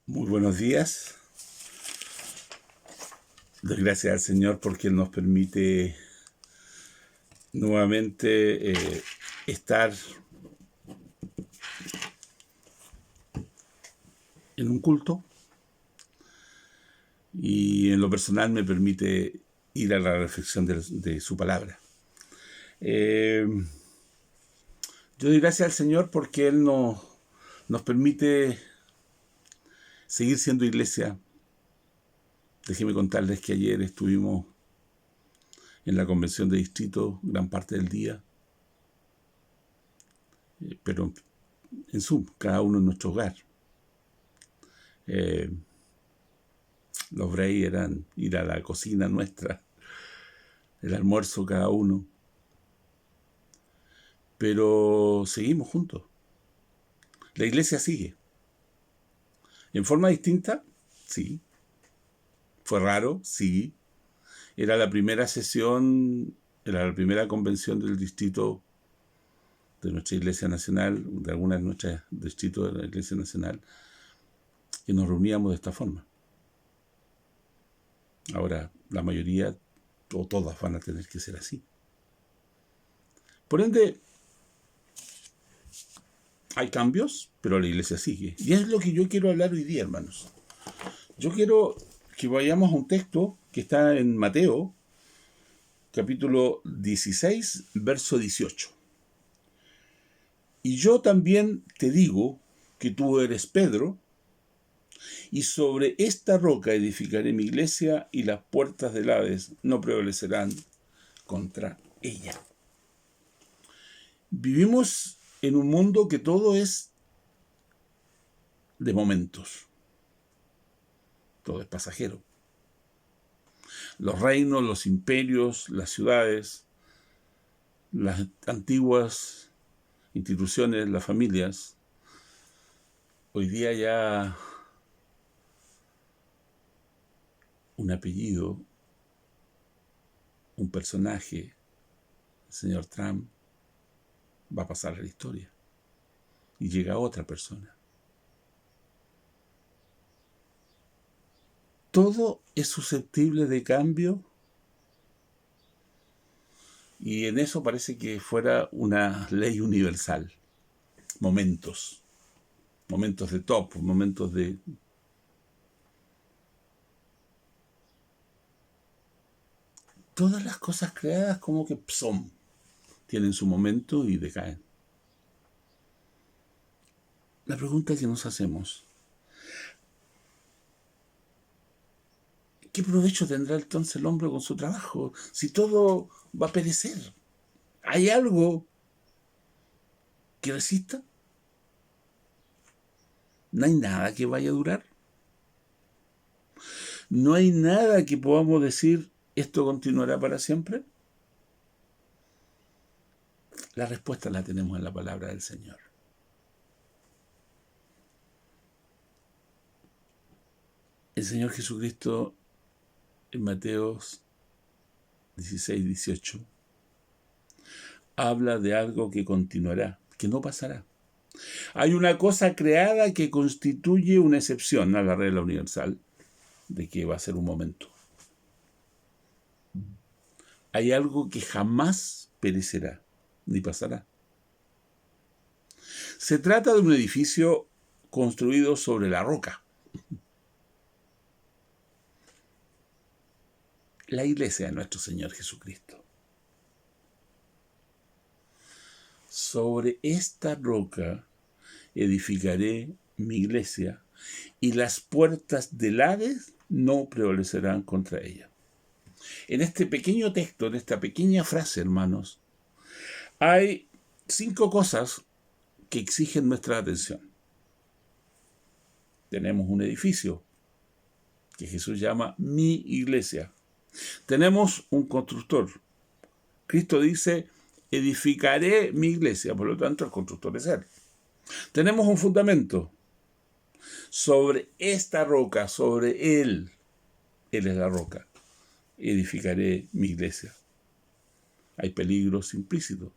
Muy buenos días. Doy gracias al Señor porque Él nos permite nuevamente estar en un culto y en lo personal me permite ir a la reflexión de su palabra. Yo doy gracias al Señor porque Él nos permite seguir siendo iglesia. Déjenme contarles que ayer estuvimos en la convención de distrito gran parte del día, pero en Zoom, cada uno en nuestro hogar. Los breaks eran ir a la cocina nuestra, el almuerzo cada uno, pero seguimos juntos. La iglesia sigue. ¿En forma distinta? Sí. ¿Fue raro? Sí. Era la primera sesión, era la primera convención del distrito de nuestra Iglesia Nacional, de algunas de nuestros distritos de la Iglesia Nacional, que nos reuníamos de esta forma. Ahora, la mayoría o todas van a tener que ser así. Por ende, hay cambios, pero la iglesia sigue. Y es lo que yo quiero hablar hoy día, hermanos. Yo quiero que vayamos a un texto que está en Mateo, capítulo 16, verso 18. Y yo también te digo que tú eres Pedro, y sobre esta roca edificaré mi iglesia, y las puertas del Hades no prevalecerán contra ella. Vivimos en un mundo que todo es de momentos. Todo es pasajero. Los reinos, los imperios, las ciudades, las antiguas instituciones, las familias, hoy día ya un apellido, un personaje, el señor Trump, va a pasar a la historia y llega otra persona. Todo es susceptible de cambio y en eso parece que fuera una ley universal. Momentos de top, momentos de... Todas las cosas creadas como que tienen su momento y decaen. La pregunta que nos hacemos: ¿qué provecho tendrá entonces el hombre con su trabajo si todo va a perecer? ¿Hay algo que resista? ¿No hay nada que vaya a durar? ¿No hay nada que podamos decir esto continuará para siempre? La respuesta la tenemos en la palabra del Señor. El Señor Jesucristo en Mateo 16, 18 habla de algo que continuará, que no pasará. Hay una cosa creada que constituye una excepción a la regla universal de que va a ser un momento. Hay algo que jamás perecerá ni pasará. Se trata de un edificio construido sobre la roca. La iglesia de nuestro Señor Jesucristo. Sobre esta roca edificaré mi iglesia y las puertas del Hades no prevalecerán contra ella. En este pequeño texto, en esta pequeña frase, hermanos, hay 5 cosas que exigen nuestra atención. Tenemos un edificio que Jesús llama mi iglesia. Tenemos un constructor. Cristo dice, edificaré mi iglesia, por lo tanto el constructor es Él. Tenemos un fundamento. Sobre esta roca, sobre Él es la roca, edificaré mi iglesia. Hay peligros implícitos.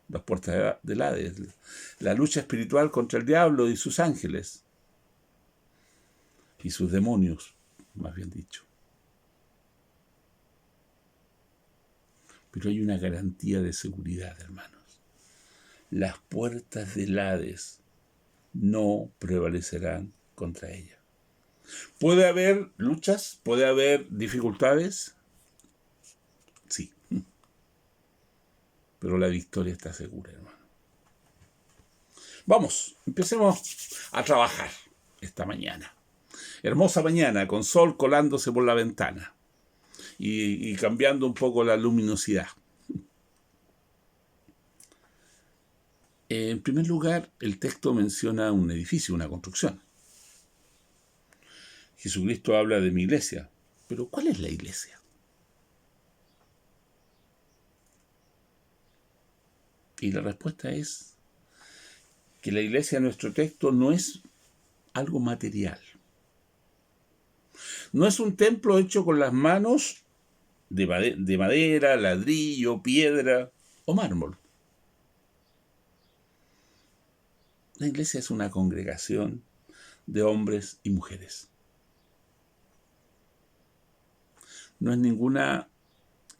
Las puertas del Hades, la lucha espiritual contra el diablo y sus ángeles. y sus demonios, más bien dicho. Pero hay una garantía de seguridad, hermanos. Las puertas del Hades no prevalecerán contra ella. ¿Puede haber luchas? ¿Puede haber dificultades? Sí. Pero la victoria está segura, hermano. Vamos, empecemos a trabajar esta mañana. Hermosa mañana, con sol colándose por la ventana y cambiando un poco la luminosidad. En primer lugar, el texto menciona un edificio, una construcción. Jesucristo habla de mi iglesia. Pero ¿cuál es la iglesia? Y la respuesta es que la iglesia en nuestro texto no es algo material. No es un templo hecho con las manos de madera, ladrillo, piedra o mármol. La iglesia es una congregación de hombres y mujeres. No es ninguna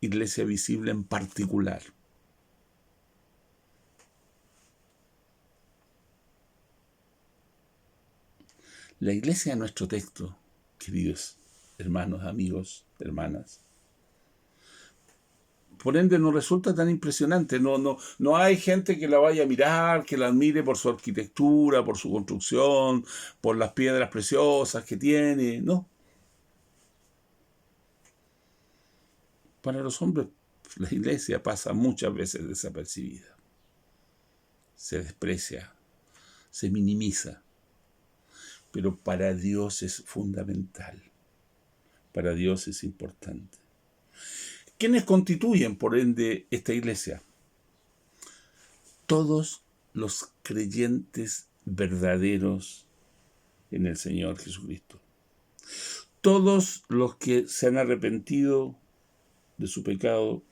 iglesia visible en particular. La iglesia de nuestro texto, queridos hermanos, amigos, hermanas, por ende no resulta tan impresionante. No hay gente que la vaya a mirar, que la admire por su arquitectura, por su construcción, por las piedras preciosas que tiene. No. Para los hombres, la iglesia pasa muchas veces desapercibida. Se desprecia, se minimiza. Pero para Dios es fundamental. Para Dios es importante. ¿Quiénes constituyen, por ende, esta iglesia? Todos los creyentes verdaderos en el Señor Jesucristo. Todos los que se han arrepentido de su pecado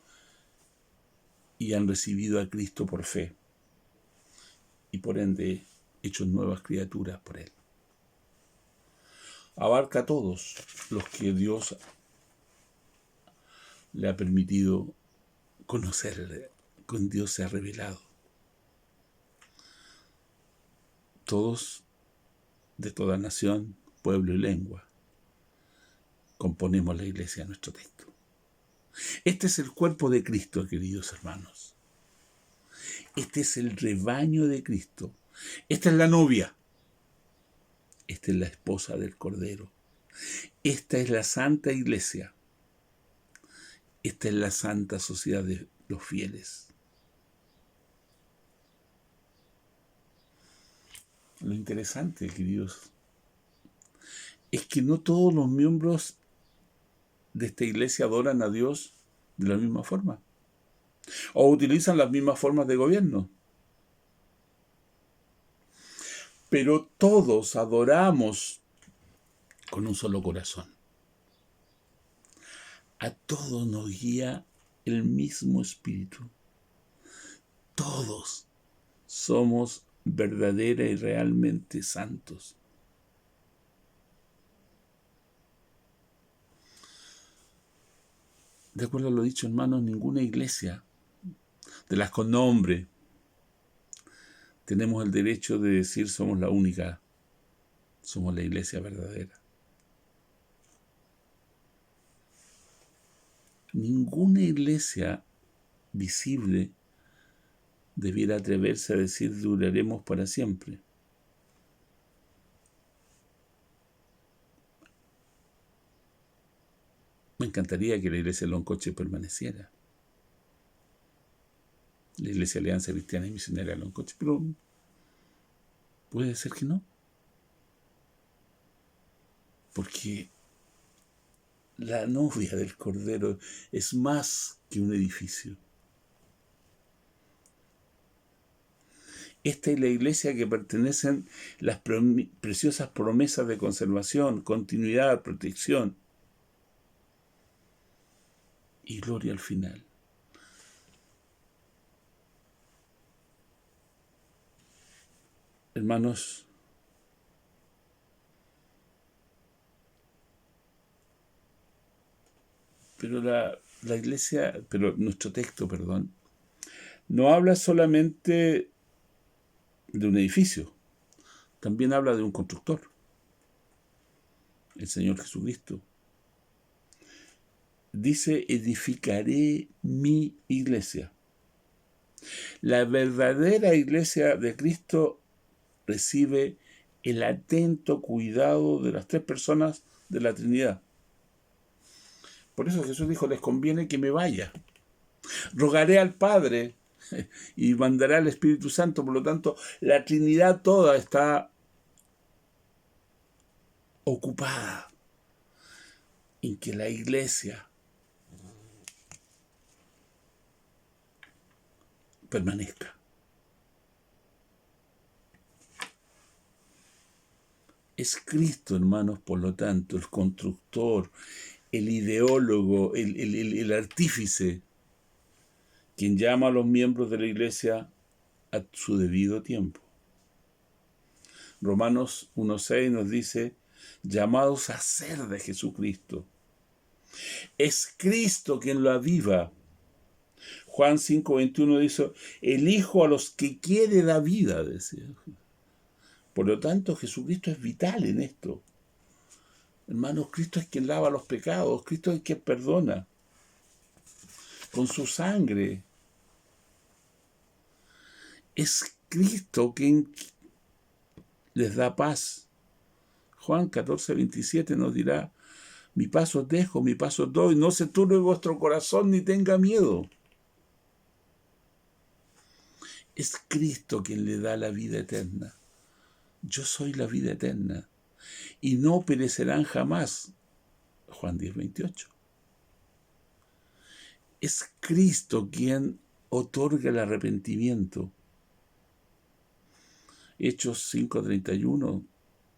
y han recibido a Cristo por fe. Y por ende, hechos nuevas criaturas por Él. Abarca a todos los que Dios le ha permitido conocerle, con Dios se ha revelado. Todos, de toda nación, pueblo y lengua, componemos la iglesia de nuestro texto. Este es el cuerpo de Cristo, queridos hermanos. Este es el rebaño de Cristo. Esta es la novia. Esta es la esposa del Cordero. Esta es la santa iglesia. Esta es la santa sociedad de los fieles. Lo interesante, queridos, es que no todos los miembros de esta iglesia adoran a Dios de la misma forma o utilizan las mismas formas de gobierno. Pero todos adoramos con un solo corazón. A todos nos guía el mismo Espíritu. Todos somos verdadera y realmente santos. De acuerdo a lo dicho, hermanos, ninguna iglesia de las con nombre tenemos el derecho de decir somos la única, somos la iglesia verdadera. Ninguna iglesia visible debiera atreverse a decir duraremos para siempre. Me encantaría que la iglesia de Loncoche permaneciera. La iglesia Alianza Cristiana y Misionera de Loncoche, pero puede ser que no. Porque la novia del Cordero es más que un edificio. Esta es la iglesia que pertenecen las preciosas promesas de conservación, continuidad, protección y gloria al final. Hermanos, Pero la iglesia, pero nuestro texto, perdón, no habla solamente de un edificio, también habla de un constructor, el Señor Jesucristo. Dice, edificaré mi iglesia. La verdadera iglesia de Cristo recibe el atento cuidado de las tres personas de la Trinidad. Por eso Jesús dijo, les conviene que me vaya. Rogaré al Padre y mandará al Espíritu Santo. Por lo tanto, la Trinidad toda está ocupada en que la iglesia permanezca. Es Cristo, hermanos, por lo tanto, el constructor, el ideólogo, el artífice, quien llama a los miembros de la iglesia a su debido tiempo. Romanos 1:6 nos dice, llamados a ser de Jesucristo. Es Cristo quien lo aviva. Juan 5:21 dice, el Hijo a los que quiere da vida, decía. Por lo tanto, Jesucristo es vital en esto. Hermanos, Cristo es quien lava los pecados, Cristo es quien perdona. Con su sangre. Es Cristo quien les da paz. Juan 14:27 nos dirá, mi paz os dejo, mi paz os doy, no se turbe vuestro corazón ni tenga miedo. Es Cristo quien le da la vida eterna. Yo soy la vida eterna y no perecerán jamás. Juan 10:28. Es Cristo quien otorga el arrepentimiento. Hechos 5:31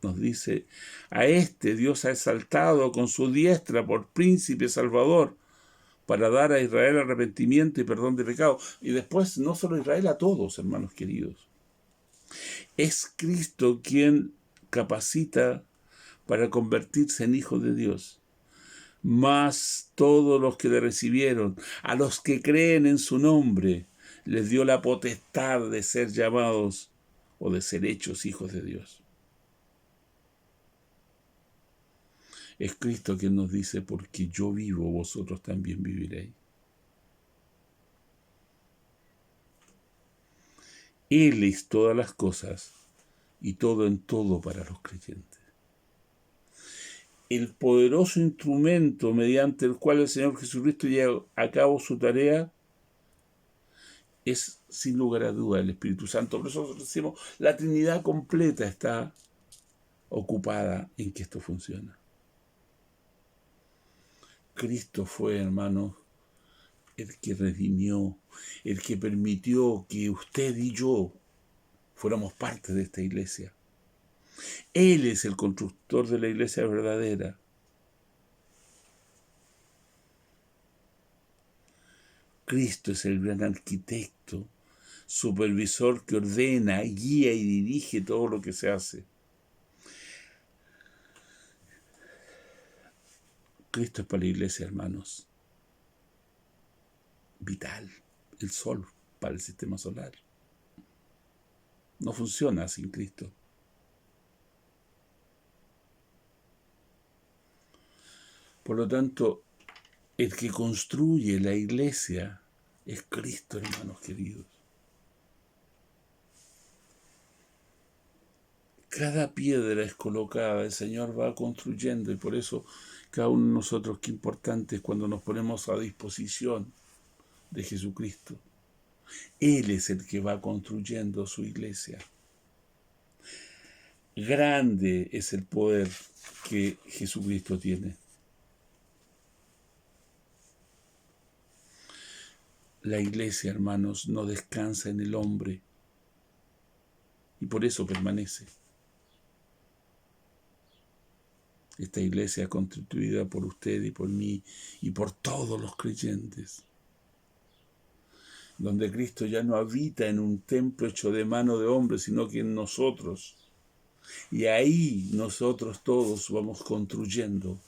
nos dice, a este Dios ha exaltado con su diestra por príncipe salvador para dar a Israel arrepentimiento y perdón de pecado. Y después no solo a Israel, a todos, hermanos queridos. Es Cristo quien capacita para convertirse en hijos de Dios. Mas todos los que le recibieron, a los que creen en su nombre, les dio la potestad de ser llamados o de ser hechos hijos de Dios. Es Cristo quien nos dice, porque yo vivo, vosotros también viviréis. Él es todas las cosas y todo en todo para los creyentes. El poderoso instrumento mediante el cual el Señor Jesucristo lleva a cabo su tarea es, sin lugar a duda, el Espíritu Santo. Por eso nosotros decimos, la Trinidad completa está ocupada en que esto funcione. Cristo fue, hermanos, el que redimió, el que permitió que usted y yo fuéramos parte de esta iglesia. Él es el constructor de la iglesia verdadera. Cristo es el gran arquitecto, supervisor que ordena, guía y dirige todo lo que se hace. Cristo es para la iglesia, hermanos, vital. El sol para el sistema solar. No funciona sin Cristo. Por lo tanto, el que construye la iglesia es Cristo, hermanos queridos. Cada piedra es colocada, el Señor va construyendo y por eso cada uno de nosotros, qué importante es cuando nos ponemos a disposición de Jesucristo. Él es el que va construyendo su iglesia. Grande es el poder que Jesucristo tiene. La iglesia, hermanos, no descansa en el hombre y por eso permanece. Esta iglesia es constituida por usted y por mí y por todos los creyentes, donde Cristo ya no habita en un templo hecho de mano de hombre, sino que en nosotros. Y ahí nosotros todos vamos construyendo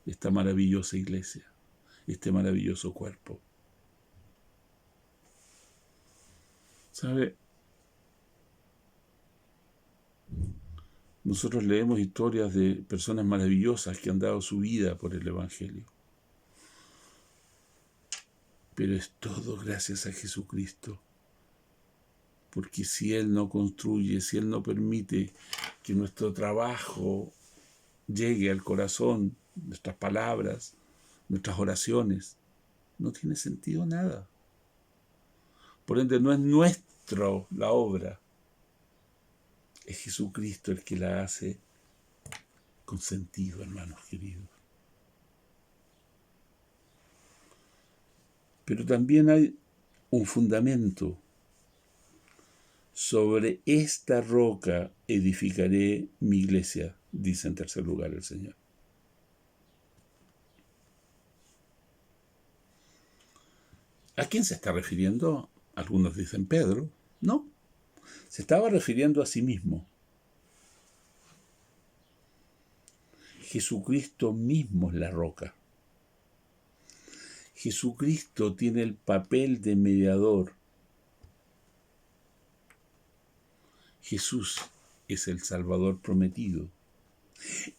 esta maravillosa iglesia. este maravilloso cuerpo. ¿Sabe? Nosotros leemos historias de personas maravillosas que han dado su vida por el Evangelio. Pero es todo gracias a Jesucristo. Porque si Él no construye, si Él no permite que nuestro trabajo llegue al corazón, nuestras palabras, nuestras oraciones, no tiene sentido nada. Por ende, no es nuestro la obra, es Jesucristo el que la hace con sentido, hermanos queridos. Pero también hay un fundamento. Sobre esta roca edificaré mi iglesia, dice en tercer lugar el Señor. ¿A quién se está refiriendo? Algunos dicen Pedro. No, se estaba refiriendo a sí mismo. Jesucristo mismo es la roca. Jesucristo tiene el papel de mediador. Jesús es el Salvador prometido,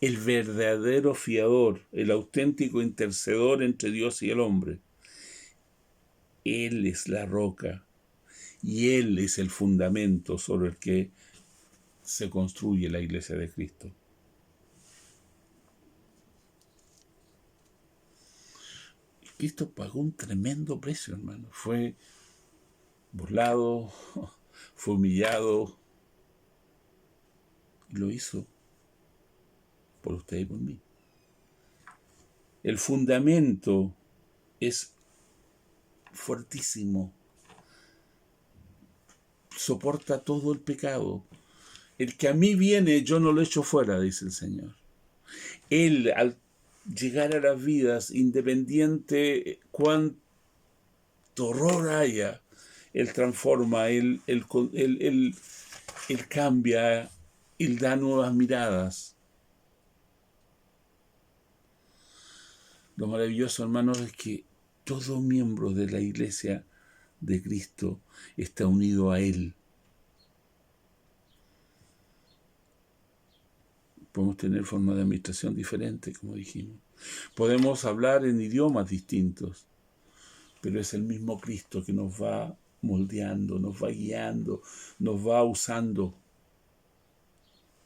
el verdadero fiador, el auténtico intercedor entre Dios y el hombre. Él es la roca y Él es el fundamento sobre el que se construye la iglesia de Cristo. Cristo pagó un tremendo precio, hermano. Fue burlado, fue humillado, y lo hizo por usted y por mí. El fundamento es fuertísimo. Soporta todo el pecado. El que a mí viene, yo no lo echo fuera, dice el Señor. Él, al llegar a las vidas, independiente cuánto horror haya, Él transforma, Él cambia, Él da nuevas miradas. Lo maravilloso, hermanos, es que todo miembro de la iglesia de Cristo está unido a Él. Podemos tener formas de administración diferentes, como dijimos. Podemos hablar en idiomas distintos, pero es el mismo Cristo que nos va moldeando, nos va guiando, nos va usando,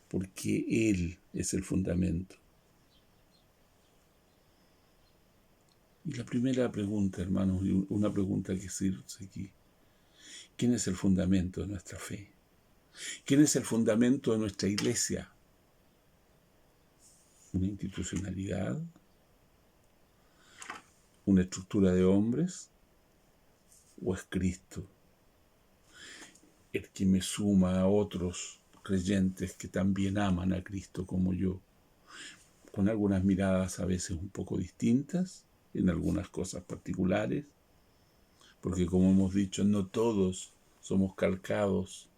porque Él es el fundamento. Y la primera pregunta, hermanos, una pregunta que sirve aquí. ¿Quién es el fundamento de nuestra fe? ¿Quién es el fundamento de nuestra iglesia? ¿Una institucionalidad? ¿Una estructura de hombres? ¿O es Cristo, el que me suma a otros creyentes que también aman a Cristo como yo, con algunas miradas a veces un poco distintas, en algunas cosas particulares, porque como hemos dicho, no todos somos calcados,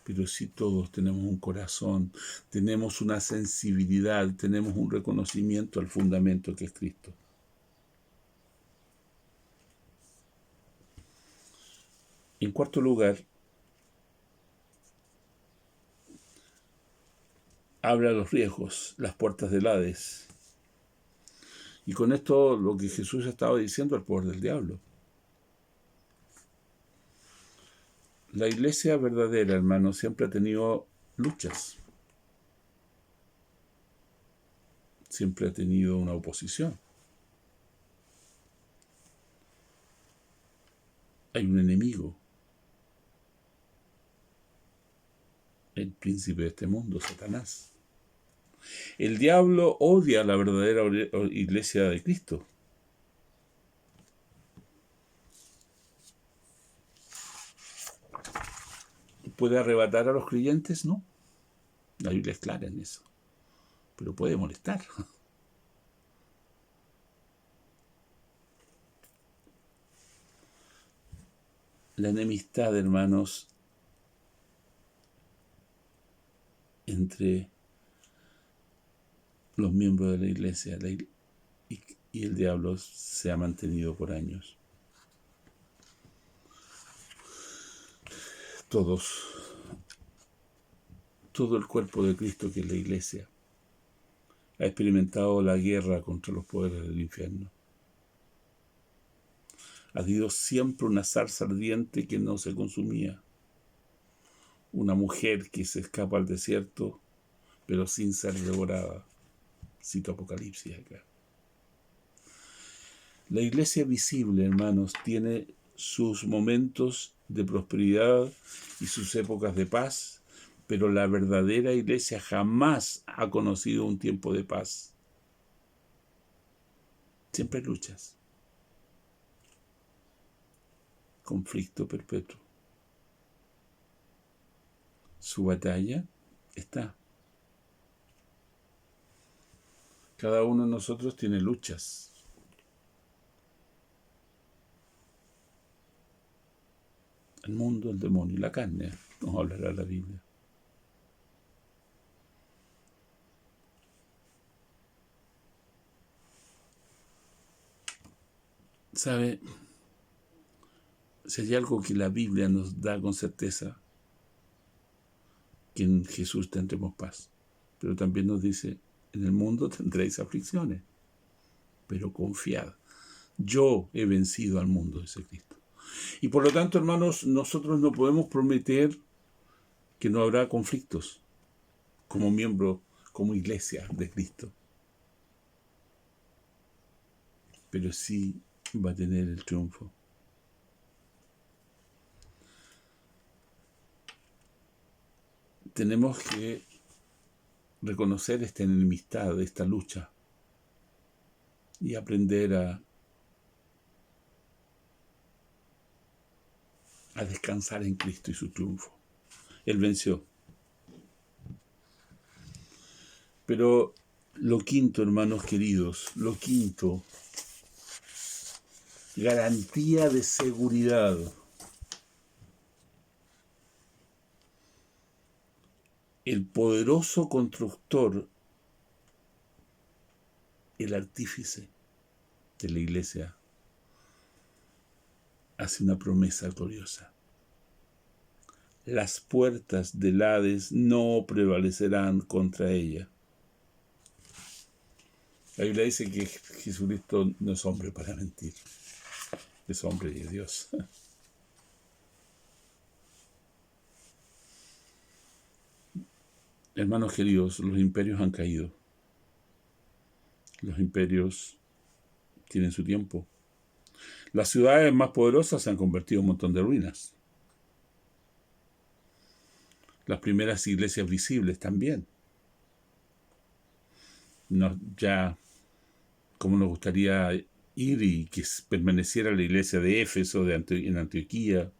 pero sí todos tenemos un corazón, tenemos una sensibilidad, tenemos un reconocimiento al fundamento que es Cristo. En cuarto lugar, habla de los riesgos, las puertas del Hades. Y con esto lo que Jesús estaba diciendo al poder del diablo. La iglesia verdadera, hermano, siempre ha tenido luchas. Siempre ha tenido una oposición. Hay un enemigo. El príncipe de este mundo, Satanás. El diablo odia a la verdadera iglesia de Cristo. ¿Puede arrebatar a los creyentes? No. La Biblia es clara en eso. Pero puede molestar. La enemistad, hermanos, entre los miembros de la iglesia y el diablo se ha mantenido por años. Todo el cuerpo de Cristo, que es la iglesia, ha experimentado la guerra contra los poderes del infierno. Ha habido siempre una zarza ardiente que no se consumía. Una mujer que se escapa al desierto, pero sin ser devorada. Cito Apocalipsis acá. La iglesia visible, hermanos, tiene sus momentos de prosperidad y sus épocas de paz, pero la verdadera iglesia jamás ha conocido un tiempo de paz. Siempre hay luchas. Conflicto perpetuo. Su batalla está. Cada uno de nosotros tiene luchas. El mundo, el demonio y la carne, nos hablará la Biblia. ¿Sabe? Si hay algo que la Biblia nos da con certeza, que en Jesús tendremos paz. Pero también nos dice, en el mundo tendréis aflicciones, pero confiad. Yo he vencido al mundo, dice Cristo. Y por lo tanto, hermanos, nosotros no podemos prometer que no habrá conflictos como miembro, como iglesia de Cristo. Pero sí va a tener el triunfo. Tenemos que reconocer esta enemistad, esta lucha, y aprender a descansar en Cristo y su triunfo. Él venció. Pero lo quinto, hermanos queridos, lo quinto, garantía de seguridad. El poderoso constructor, el artífice de la iglesia, hace una promesa gloriosa. Las puertas del Hades no prevalecerán contra ella. La Biblia dice que Jesucristo no es hombre para mentir. Es hombre y es Dios. Hermanos queridos, los imperios han caído. Los imperios tienen su tiempo. Las ciudades más poderosas se han convertido en un montón de ruinas. Las primeras iglesias visibles también. No, ya como nos gustaría ir y que permaneciera la iglesia de Éfeso, en Antioquía,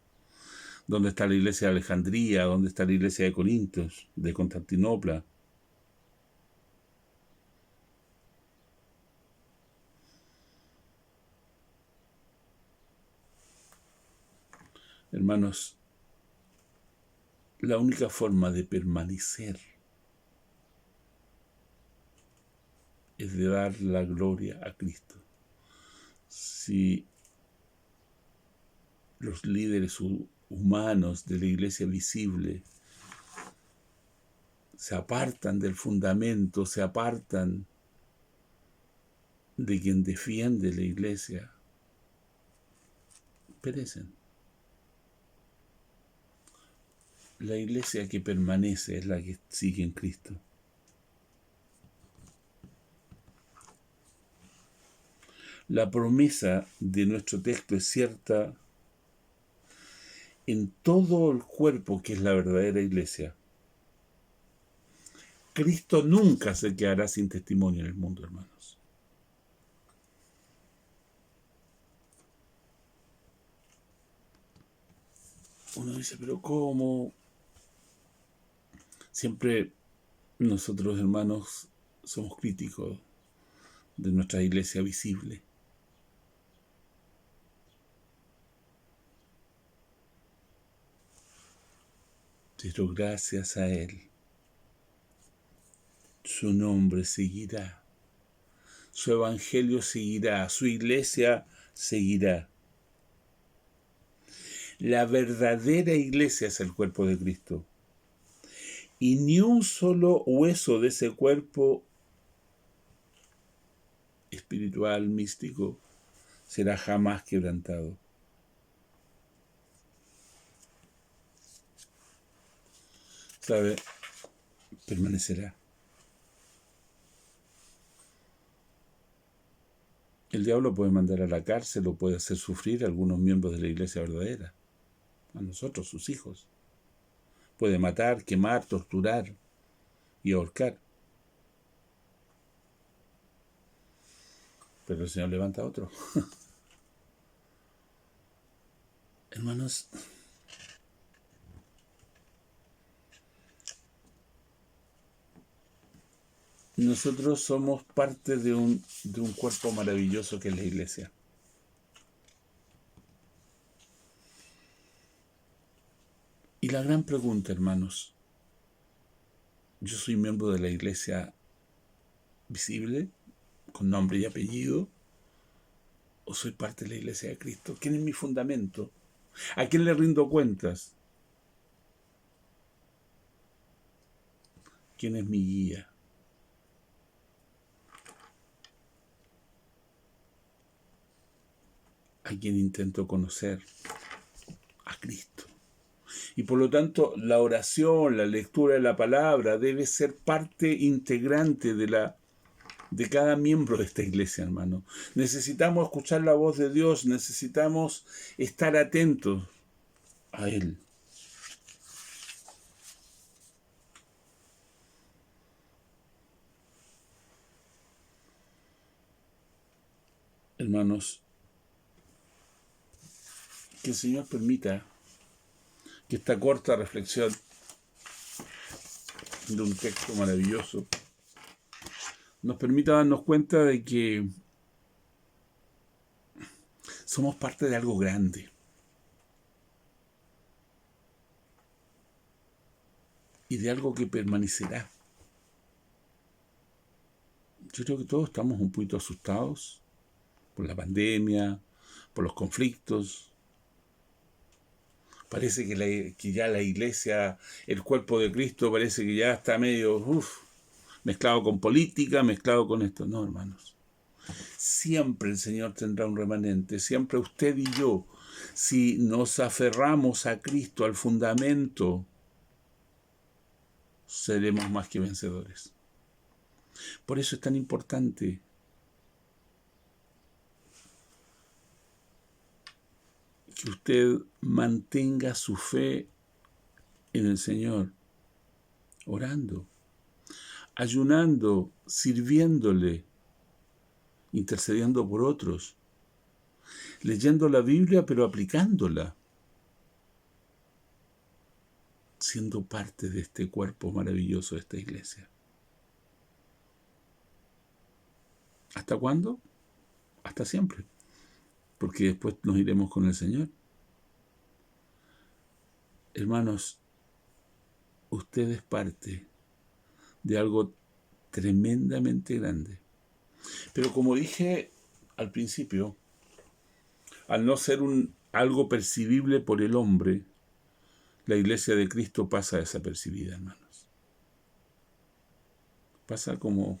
donde está la iglesia de Alejandría, donde está la iglesia de Corintios, de Constantinopla. Hermanos, la única forma de permanecer es de dar la gloria a Cristo. Si los líderes humanos de la iglesia visible se apartan del fundamento, se apartan de quien defiende la iglesia, perecen. La iglesia que permanece es la que sigue en Cristo. La promesa de nuestro texto es cierta en todo el cuerpo que es la verdadera iglesia. Cristo nunca se quedará sin testimonio en el mundo, hermanos. Uno dice, pero ¿cómo? Siempre nosotros, hermanos, somos críticos de nuestra iglesia visible. Pero gracias a Él, su nombre seguirá su evangelio seguirá, su iglesia seguirá. La verdadera iglesia es el cuerpo de Cristo. Y ni un solo hueso de ese cuerpo espiritual, místico, será jamás quebrantado. ¿Sabe? Permanecerá. El diablo puede mandar a la cárcel o puede hacer sufrir a algunos miembros de la iglesia verdadera, a nosotros, sus hijos. Puede matar, quemar, torturar y ahorcar. Pero el Señor levanta a otro. Hermanos, nosotros somos parte de un cuerpo maravilloso que es la iglesia. Y la gran pregunta, hermanos, ¿yo soy miembro de la iglesia visible, con nombre y apellido? ¿O soy parte de la iglesia de Cristo? ¿Quién es mi fundamento? ¿A quién le rindo cuentas? ¿Quién es mi guía? ¿A quién intento conocer? A Cristo. Y por lo tanto, la oración, la lectura de la palabra debe ser parte integrante de cada miembro de esta iglesia, hermano. Necesitamos escuchar la voz de Dios, necesitamos estar atentos a Él. Hermanos, que el Señor permita que esta corta reflexión de un texto maravilloso nos permita darnos cuenta de que somos parte de algo grande. Y de algo que permanecerá. Yo creo que todos estamos un poquito asustados por la pandemia, por los conflictos. Parece que ya la iglesia, el cuerpo de Cristo, parece que ya está medio mezclado con política, mezclado con esto. No, hermanos. Siempre el Señor tendrá un remanente, siempre usted y yo, si nos aferramos a Cristo, al fundamento, seremos más que vencedores. Por eso es tan importante que usted mantenga su fe en el Señor, orando, ayunando, sirviéndole, intercediendo por otros, leyendo la Biblia pero aplicándola, siendo parte de este cuerpo maravilloso de esta iglesia. ¿Hasta cuándo? Hasta siempre, porque después nos iremos con el Señor. Hermanos, usted es parte de algo tremendamente grande. Pero como dije al principio, al no ser algo percibible por el hombre, la iglesia de Cristo pasa desapercibida, hermanos. Pasa como,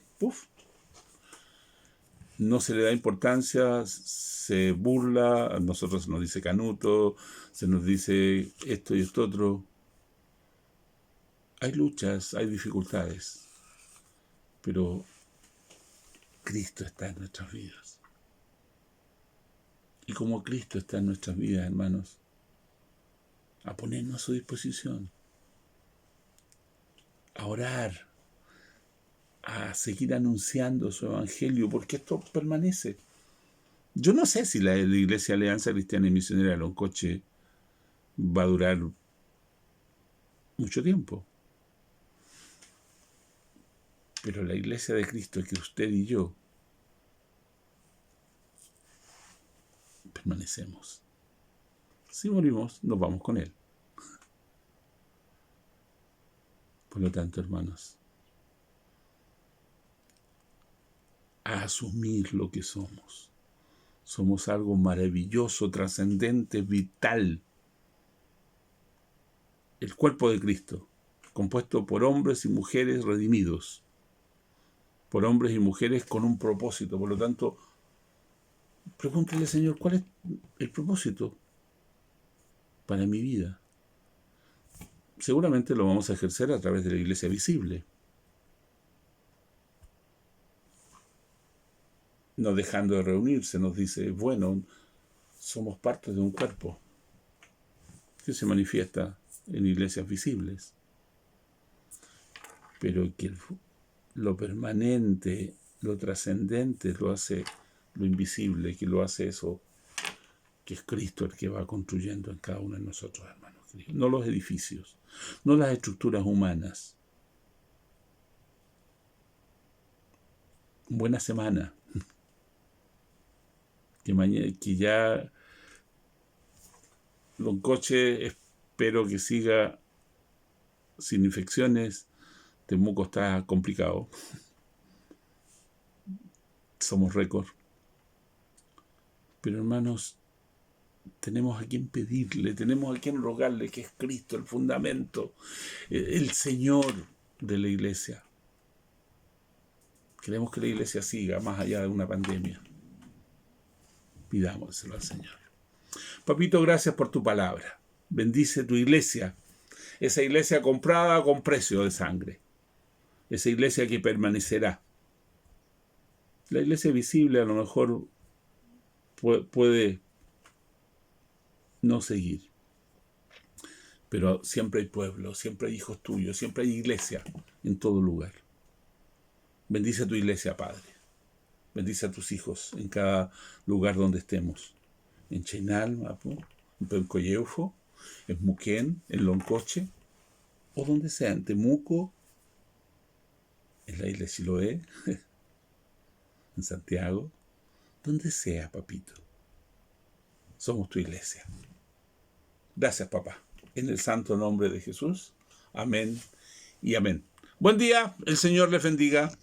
no se le da importancia, se burla, a nosotros se nos dice canuto, se nos dice esto y esto otro. Hay luchas, hay dificultades, pero Cristo está en nuestras vidas. Y como Cristo está en nuestras vidas, hermanos, a ponernos a su disposición, a orar, a seguir anunciando su evangelio, porque esto permanece. Yo no sé si la Iglesia Alianza Cristiana y Misionera de Loncoche va a durar mucho tiempo. Pero la iglesia de Cristo es que usted y yo permanecemos. Si morimos, nos vamos con Él. Por lo tanto, hermanos, a asumir lo que somos. Somos algo maravilloso, trascendente, vital. El cuerpo de Cristo, compuesto por hombres y mujeres redimidos, por hombres y mujeres con un propósito. Por lo tanto, pregúntale, Señor, ¿cuál es el propósito para mi vida? Seguramente lo vamos a ejercer a través de la iglesia visible, no dejando de reunirse. Nos dice, bueno, somos parte de un cuerpo que se manifiesta en iglesias visibles, pero que lo permanente, lo trascendente lo hace lo invisible, que lo hace eso, que es Cristo el que va construyendo en cada uno de nosotros, hermanos. No los edificios, no las estructuras humanas. Buena semana. Que ya Loncoche espero que siga sin infecciones. Temuco está complicado. Somos récord. Pero hermanos, tenemos a quien pedirle, tenemos a quien rogarle, que es Cristo, el fundamento, el Señor de la iglesia. Queremos que la iglesia siga más allá de una pandemia. Pidámoselo al Señor. Papito, gracias por tu palabra. Bendice tu iglesia, esa iglesia comprada con precio de sangre, esa iglesia que permanecerá. La iglesia visible a lo mejor puede no seguir, pero siempre hay pueblo, siempre hay hijos tuyos, siempre hay iglesia en todo lugar. Bendice a tu iglesia, Padre. Bendice a tus hijos en cada lugar donde estemos. En Chenal, en Pencoyeufo, en Muquén, en Loncoche, o donde sea, en Temuco, en la isla de Chiloé, en Santiago, donde sea, papito. Somos tu iglesia. Gracias, papá. En el santo nombre de Jesús. Amén y amén. Buen día. El Señor les bendiga.